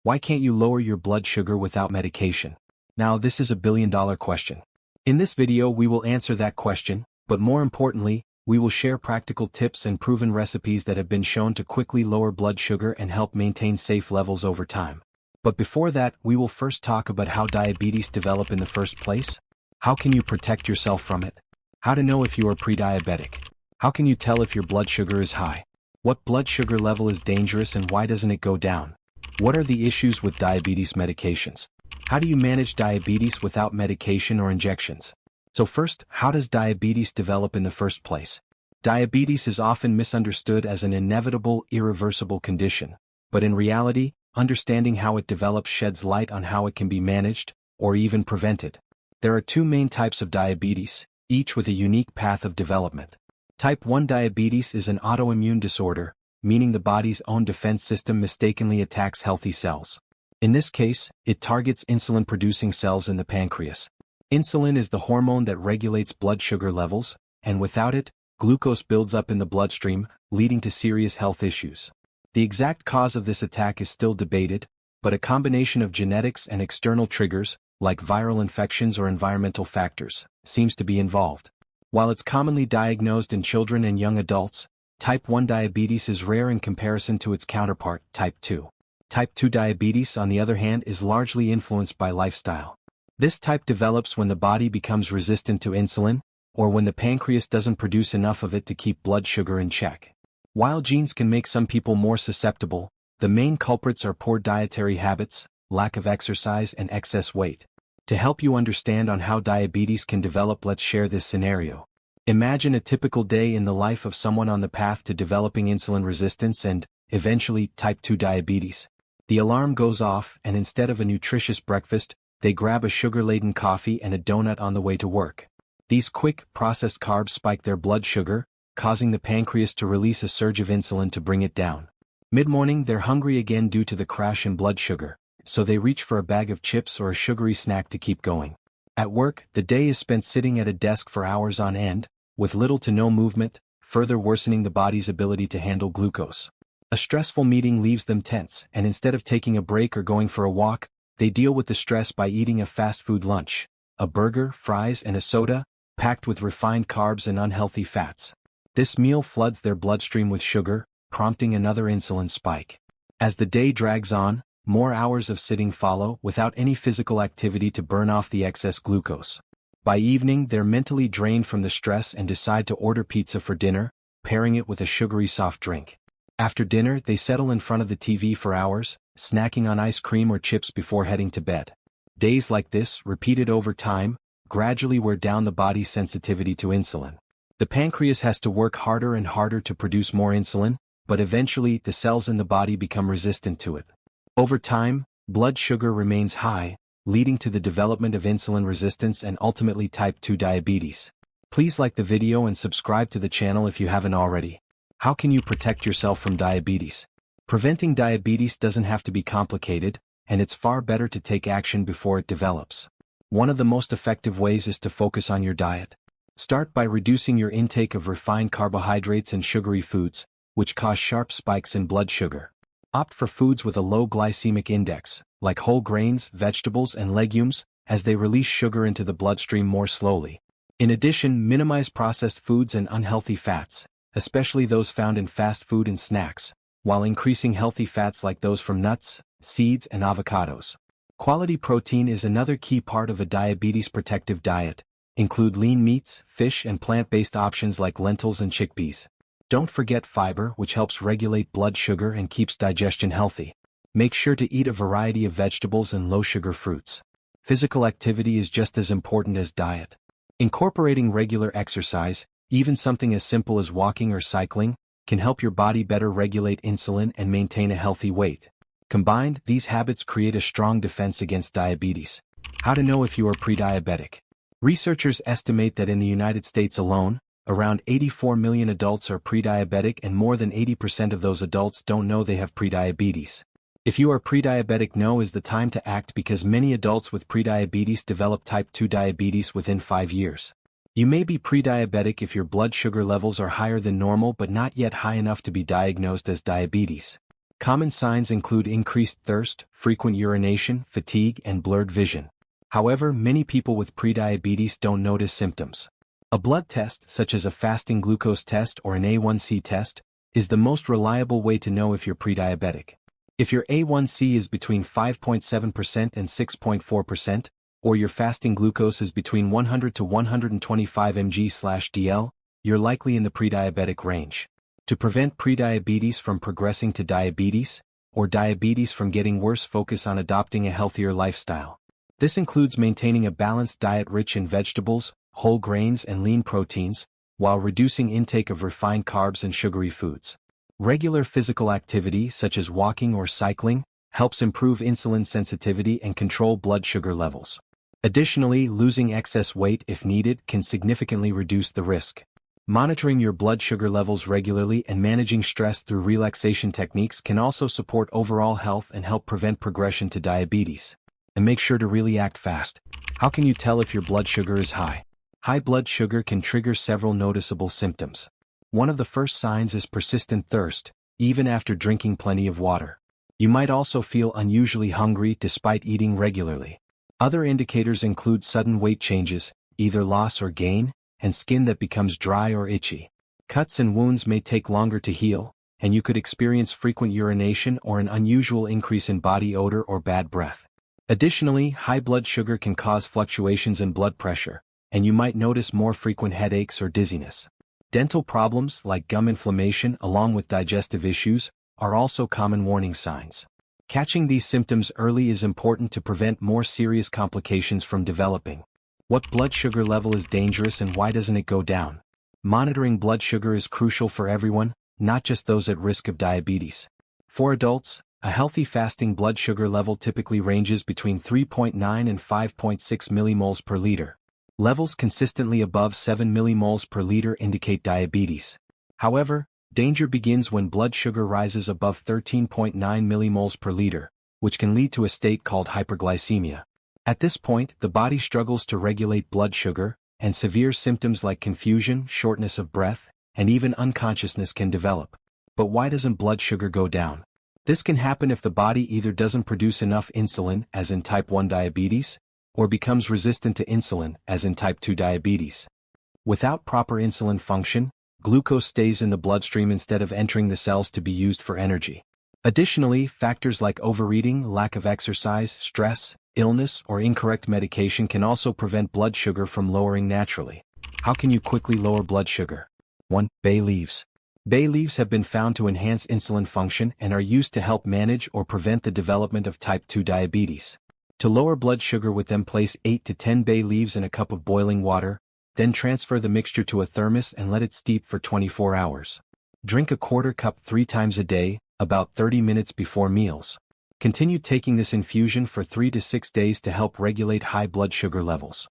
Why can't you lower your blood sugar without medication? Now this is a billion-dollar question. In this video we will answer that question, but more importantly, we will share practical tips and proven recipes that have been shown to quickly lower blood sugar and help maintain safe levels over time. But before that, we will first talk about how diabetes develop in the first place. How can you protect yourself from it? How to know if you are pre-diabetic? How can you tell if your blood sugar is high? What blood sugar level is dangerous and why doesn't it go down? What are the issues with diabetes medications? How do you manage diabetes without medication or injections? So first, how does diabetes develop in the first place? Diabetes is often misunderstood as an inevitable, irreversible condition, but in reality, understanding how it develops sheds light on how it can be managed, or even prevented. There are two main types of diabetes, each with a unique path of development. Type 1 diabetes is an autoimmune disorder, meaning the body's own defense system mistakenly attacks healthy cells. In this case, it targets insulin-producing cells in the pancreas. Insulin is the hormone that regulates blood sugar levels, and without it, glucose builds up in the bloodstream, leading to serious health issues. The exact cause of this attack is still debated, but a combination of genetics and external triggers, like viral infections or environmental factors, seems to be involved. While it's commonly diagnosed in children and young adults, type 1 diabetes is rare in comparison to its counterpart, type 2. Type 2 diabetes, on the other hand, is largely influenced by lifestyle. This type develops when the body becomes resistant to insulin, or when the pancreas doesn't produce enough of it to keep blood sugar in check. While genes can make some people more susceptible, the main culprits are poor dietary habits, lack of exercise, and excess weight. To help you understand on how diabetes can develop, let's share this scenario. Imagine a typical day in the life of someone on the path to developing insulin resistance and, eventually, type 2 diabetes. The alarm goes off, and instead of a nutritious breakfast, they grab a sugar-laden coffee and a donut on the way to work. These quick, processed carbs spike their blood sugar, causing the pancreas to release a surge of insulin to bring it down. Mid-morning, they're hungry again due to the crash in blood sugar, so they reach for a bag of chips or a sugary snack to keep going. At work, the day is spent sitting at a desk for hours on end, with little to no movement, further worsening the body's ability to handle glucose. A stressful meeting leaves them tense, and instead of taking a break or going for a walk, they deal with the stress by eating a fast food lunch, a burger, fries, and a soda, packed with refined carbs and unhealthy fats. This meal floods their bloodstream with sugar, prompting another insulin spike. As the day drags on, more hours of sitting follow without any physical activity to burn off the excess glucose. By evening, they're mentally drained from the stress and decide to order pizza for dinner, pairing it with a sugary soft drink. After dinner, they settle in front of the TV for hours, snacking on ice cream or chips before heading to bed. Days like this, repeated over time, gradually wear down the body's sensitivity to insulin. The pancreas has to work harder and harder to produce more insulin, but eventually the cells in the body become resistant to it. Over time, blood sugar remains high, leading to the development of insulin resistance and ultimately type 2 diabetes. Please like the video and subscribe to the channel if you haven't already. How can you protect yourself from diabetes? Preventing diabetes doesn't have to be complicated, and it's far better to take action before it develops. One of the most effective ways is to focus on your diet. Start by reducing your intake of refined carbohydrates and sugary foods, which cause sharp spikes in blood sugar. Opt for foods with a low glycemic index, like whole grains, vegetables, and legumes, as they release sugar into the bloodstream more slowly. In addition, minimize processed foods and unhealthy fats, especially those found in fast food and snacks, while increasing healthy fats like those from nuts, seeds, and avocados. Quality protein is another key part of a diabetes-protective diet. Include lean meats, fish, and plant-based options like lentils and chickpeas. Don't forget fiber, which helps regulate blood sugar and keeps digestion healthy. Make sure to eat a variety of vegetables and low-sugar fruits. Physical activity is just as important as diet. Incorporating regular exercise, even something as simple as walking or cycling, can help your body better regulate insulin and maintain a healthy weight. Combined, these habits create a strong defense against diabetes. How to know if you are pre-diabetic? Researchers estimate that in the United States alone, around 84 million adults are pre-diabetic and more than 80% of those adults don't know they have prediabetes. If you are pre-diabetic, now is the time to act because many adults with prediabetes develop type 2 diabetes within 5 years. You may be pre-diabetic if your blood sugar levels are higher than normal but not yet high enough to be diagnosed as diabetes. Common signs include increased thirst, frequent urination, fatigue, and blurred vision. However, many people with prediabetes don't notice symptoms. A blood test, such as a fasting glucose test or an A1C test, is the most reliable way to know if you're prediabetic. If your A1C is between 5.7% and 6.4%, or your fasting glucose is between 100 to 125 mg/dl, you're likely in the prediabetic range. To prevent prediabetes from progressing to diabetes, or diabetes from getting worse, focus on adopting a healthier lifestyle. This includes maintaining a balanced diet rich in vegetables, whole grains, and lean proteins, while reducing intake of refined carbs and sugary foods. Regular physical activity, such as walking or cycling, helps improve insulin sensitivity and control blood sugar levels. Additionally, losing excess weight if needed can significantly reduce the risk. Monitoring your blood sugar levels regularly and managing stress through relaxation techniques can also support overall health and help prevent progression to diabetes. And make sure to really act fast. How can you tell if your blood sugar is high? High blood sugar can trigger several noticeable symptoms. One of the first signs is persistent thirst, even after drinking plenty of water. You might also feel unusually hungry despite eating regularly. Other indicators include sudden weight changes, either loss or gain, and skin that becomes dry or itchy. Cuts and wounds may take longer to heal, and you could experience frequent urination or an unusual increase in body odor or bad breath. Additionally, high blood sugar can cause fluctuations in blood pressure, and you might notice more frequent headaches or dizziness. Dental problems like gum inflammation along with digestive issues are also common warning signs. Catching these symptoms early is important to prevent more serious complications from developing. What blood sugar level is dangerous and why doesn't it go down? Monitoring blood sugar is crucial for everyone, not just those at risk of diabetes. For adults, a healthy fasting blood sugar level typically ranges between 3.9 and 5.6 millimoles per liter. Levels consistently above 7 millimoles per liter indicate diabetes. However, danger begins when blood sugar rises above 13.9 millimoles per liter, which can lead to a state called hyperglycemia. At this point, the body struggles to regulate blood sugar, and severe symptoms like confusion, shortness of breath, and even unconsciousness can develop. But why doesn't blood sugar go down? This can happen if the body either doesn't produce enough insulin, as in type 1 diabetes, or becomes resistant to insulin, as in type 2 diabetes. Without proper insulin function, glucose stays in the bloodstream instead of entering the cells to be used for energy. Additionally, factors like overeating, lack of exercise, stress, illness, or incorrect medication can also prevent blood sugar from lowering naturally. How can you quickly lower blood sugar? 1. Bay leaves. Bay leaves have been found to enhance insulin function and are used to help manage or prevent the development of type 2 diabetes. To lower blood sugar with them, place 8 to 10 bay leaves in a cup of boiling water, then transfer the mixture to a thermos and let it steep for 24 hours. Drink a quarter cup 3 times a day, about 30 minutes before meals. Continue taking this infusion for 3 to 6 days to help regulate high blood sugar levels.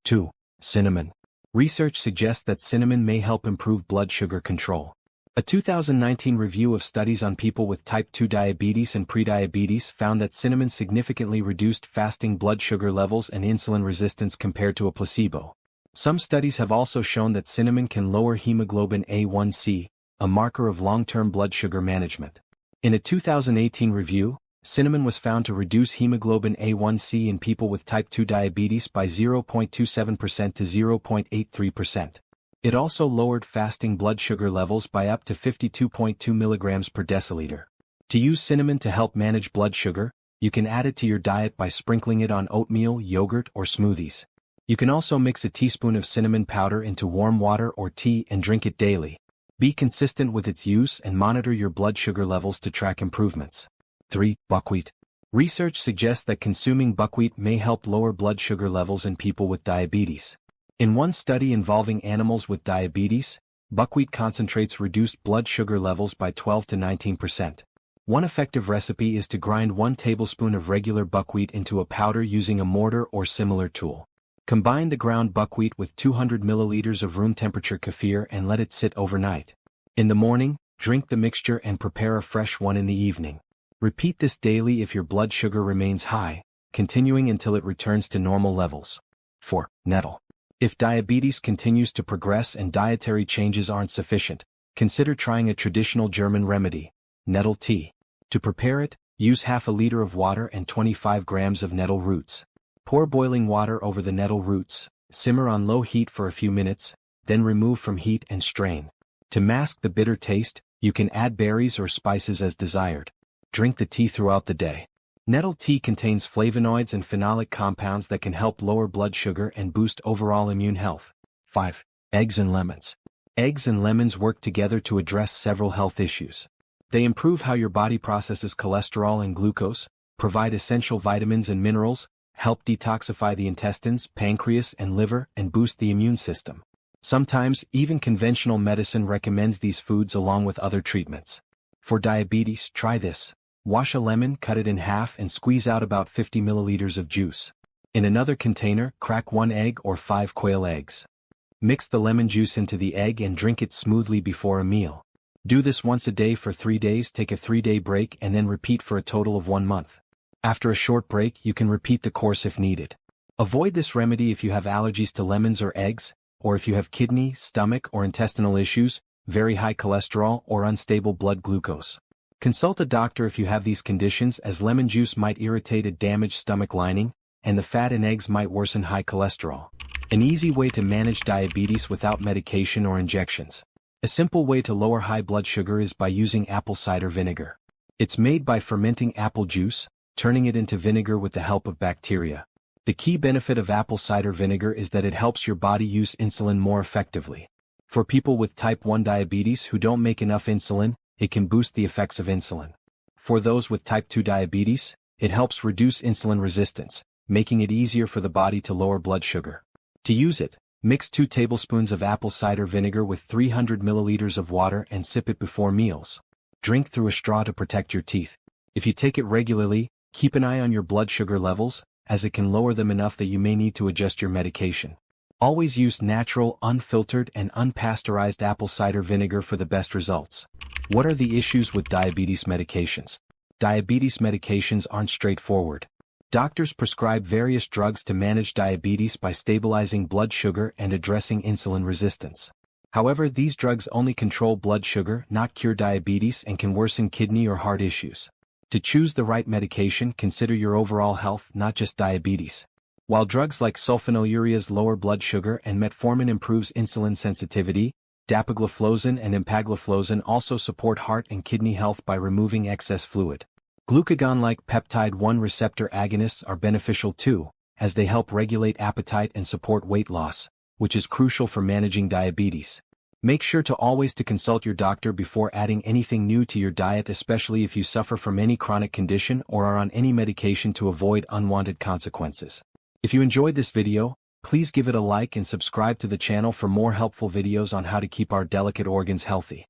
2. Cinnamon. Research suggests that cinnamon may help improve blood sugar control. A 2019 review of studies on people with type 2 diabetes and prediabetes found that cinnamon significantly reduced fasting blood sugar levels and insulin resistance compared to a placebo. Some studies have also shown that cinnamon can lower hemoglobin A1C, a marker of long-term blood sugar management. In a 2018 review, cinnamon was found to reduce hemoglobin A1C in people with type 2 diabetes by 0.27% to 0.83%. It also lowered fasting blood sugar levels by up to 52.2 milligrams per deciliter. To use cinnamon to help manage blood sugar, you can add it to your diet by sprinkling it on oatmeal, yogurt, or smoothies. You can also mix a teaspoon of cinnamon powder into warm water or tea and drink it daily. Be consistent with its use and monitor your blood sugar levels to track improvements. 3. Buckwheat. Research suggests that consuming buckwheat may help lower blood sugar levels in people with diabetes. In one study involving animals with diabetes, buckwheat concentrates reduced blood sugar levels by 12 to 19%. One effective recipe is to grind 1 tablespoon of regular buckwheat into a powder using a mortar or similar tool. Combine the ground buckwheat with 200 milliliters of room temperature kefir and let it sit overnight. In the morning, drink the mixture and prepare a fresh one in the evening. Repeat this daily if your blood sugar remains high, continuing until it returns to normal levels. 4. Nettle. If diabetes continues to progress and dietary changes aren't sufficient, consider trying a traditional German remedy, nettle tea. To prepare it, use half a liter of water and 25 grams of nettle roots. Pour boiling water over the nettle roots, simmer on low heat for a few minutes, then remove from heat and strain. To mask the bitter taste, you can add berries or spices as desired. Drink the tea throughout the day. Nettle tea contains flavonoids and phenolic compounds that can help lower blood sugar and boost overall immune health. 5. Eggs and lemons. Eggs and lemons work together to address several health issues. They improve how your body processes cholesterol and glucose, provide essential vitamins and minerals, help detoxify the intestines, pancreas, and liver, and boost the immune system. Sometimes, even conventional medicine recommends these foods along with other treatments. For diabetes, try this. Wash a lemon, cut it in half, and squeeze out about 50 milliliters of juice. In another container, crack 1 egg or 5 quail eggs. Mix the lemon juice into the egg and drink it smoothly before a meal. Do this once a day for 3 days, take a 3-day break, and then repeat for a total of 1 month. After a short break, you can repeat the course if needed. Avoid this remedy if you have allergies to lemons or eggs, or if you have kidney, stomach, or intestinal issues, very high cholesterol, or unstable blood glucose. Consult a doctor if you have these conditions, as lemon juice might irritate a damaged stomach lining, and the fat in eggs might worsen high cholesterol. An easy way to manage diabetes without medication or injections. A simple way to lower high blood sugar is by using apple cider vinegar. It's made by fermenting apple juice, turning it into vinegar with the help of bacteria. The key benefit of apple cider vinegar is that it helps your body use insulin more effectively. For people with type 1 diabetes who don't make enough insulin, it can boost the effects of insulin. For those with type 2 diabetes, it helps reduce insulin resistance, making it easier for the body to lower blood sugar. To use it, mix 2 tablespoons of apple cider vinegar with 300 milliliters of water and sip it before meals. Drink through a straw to protect your teeth. If you take it regularly, keep an eye on your blood sugar levels, as it can lower them enough that you may need to adjust your medication. Always use natural, unfiltered, and unpasteurized apple cider vinegar for the best results. What are the issues with diabetes medications? Diabetes medications aren't straightforward. Doctors prescribe various drugs to manage diabetes by stabilizing blood sugar and addressing insulin resistance. However, these drugs only control blood sugar, not cure diabetes, and can worsen kidney or heart issues. To choose the right medication, consider your overall health, not just diabetes. While drugs like sulfonylureas lower blood sugar and metformin improves insulin sensitivity, dapagliflozin and empagliflozin also support heart and kidney health by removing excess fluid. Glucagon-like peptide-1 receptor agonists are beneficial too, as they help regulate appetite and support weight loss, which is crucial for managing diabetes. Make sure to always consult your doctor before adding anything new to your diet, especially if you suffer from any chronic condition or are on any medication, to avoid unwanted consequences. If you enjoyed this video, please give it a like and subscribe to the channel for more helpful videos on how to keep our delicate organs healthy.